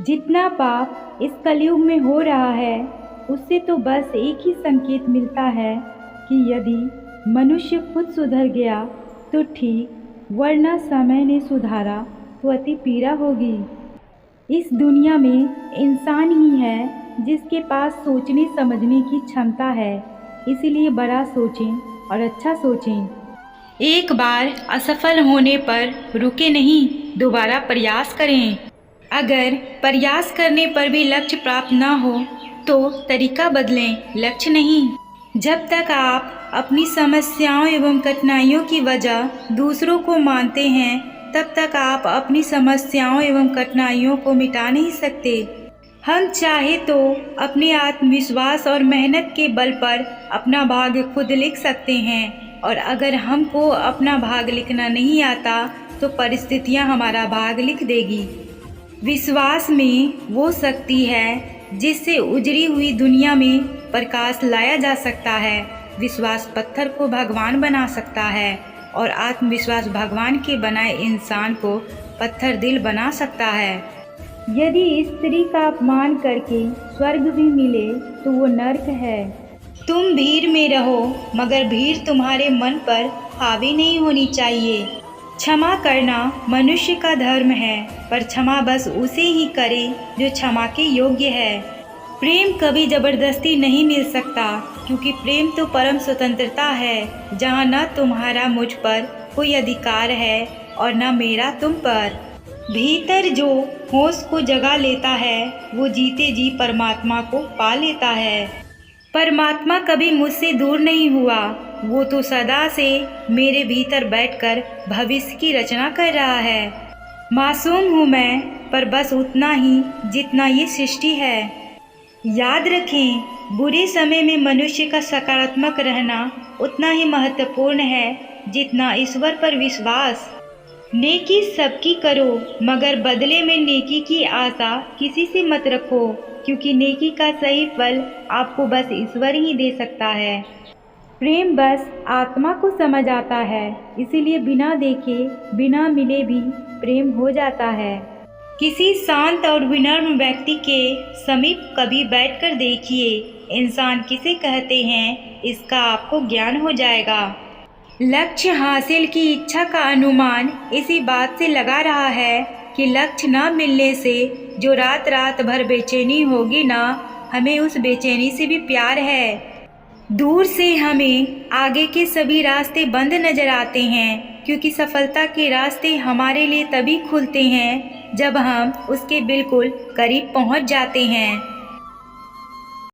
जितना पाप इस कलयुग में हो रहा है उससे तो बस एक ही संकेत मिलता है कि यदि मनुष्य खुद सुधर गया तो ठीक, वरना समय ने सुधारा तो अति पीड़ा होगी। इस दुनिया में इंसान ही है जिसके पास सोचने समझने की क्षमता है, इसीलिए बड़ा सोचें और अच्छा सोचें। एक बार असफल होने पर रुके नहीं, दोबारा प्रयास करें। अगर प्रयास करने पर भी लक्ष्य प्राप्त ना हो तो तरीका बदलें, लक्ष्य नहीं। जब तक आप अपनी समस्याओं एवं कठिनाइयों की वजह दूसरों को मानते हैं तब तक आप अपनी समस्याओं एवं कठिनाइयों को मिटा नहीं सकते। हम चाहे तो अपने आत्मविश्वास और मेहनत के बल पर अपना भाग्य खुद लिख सकते हैं, और अगर हमको अपना भाग्य लिखना नहीं आता तो परिस्थितियां हमारा भाग्य लिख देगी। विश्वास में वो शक्ति है जिससे उजड़ी हुई दुनिया में प्रकाश लाया जा सकता है। विश्वास पत्थर को भगवान बना सकता है और आत्मविश्वास भगवान के बनाए इंसान को पत्थर दिल बना सकता है। यदि स्त्री का अपमान करके स्वर्ग भी मिले तो वो नर्क है। तुम भीड़ में रहो मगर भीड़ तुम्हारे मन पर हावी नहीं होनी चाहिए। क्षमा करना मनुष्य का धर्म है, पर क्षमा बस उसे ही करे जो क्षमा के योग्य है। प्रेम कभी जबरदस्ती नहीं मिल सकता, क्योंकि प्रेम तो परम स्वतंत्रता है, जहाँ न तुम्हारा मुझ पर कोई अधिकार है और न मेरा तुम पर। भीतर जो होश को जगा लेता है वो जीते जी परमात्मा को पा लेता है। परमात्मा कभी मुझसे दूर नहीं हुआ, वो तो सदा से मेरे भीतर बैठकर भविष्य की रचना कर रहा है। मासूम हूँ मैं, पर बस उतना ही जितना ये सृष्टि है। याद रखें, बुरे समय में मनुष्य का सकारात्मक रहना उतना ही महत्वपूर्ण है जितना ईश्वर पर विश्वास। नेकी सबकी करो, मगर बदले में नेकी की आशा किसी से मत रखो, क्योंकि नेकी का सही फल आपको बस ईश्वर ही दे सकता है। प्रेम बस आत्मा को समझ आता है, इसीलिए बिना देखे बिना मिले भी प्रेम हो जाता है। किसी शांत और विनम्र व्यक्ति के समीप कभी बैठकर देखिए, इंसान किसे कहते हैं इसका आपको ज्ञान हो जाएगा। लक्ष्य हासिल की इच्छा का अनुमान इसी बात से लगा रहा है कि लक्ष्य न मिलने से जो रात रात भर बेचैनी होगी ना, हमें उस बेचैनी से भी प्यार है। दूर से हमें आगे के सभी रास्ते बंद नजर आते हैं, क्योंकि सफलता के रास्ते हमारे लिए तभी खुलते हैं जब हम उसके बिल्कुल करीब पहुंच जाते हैं।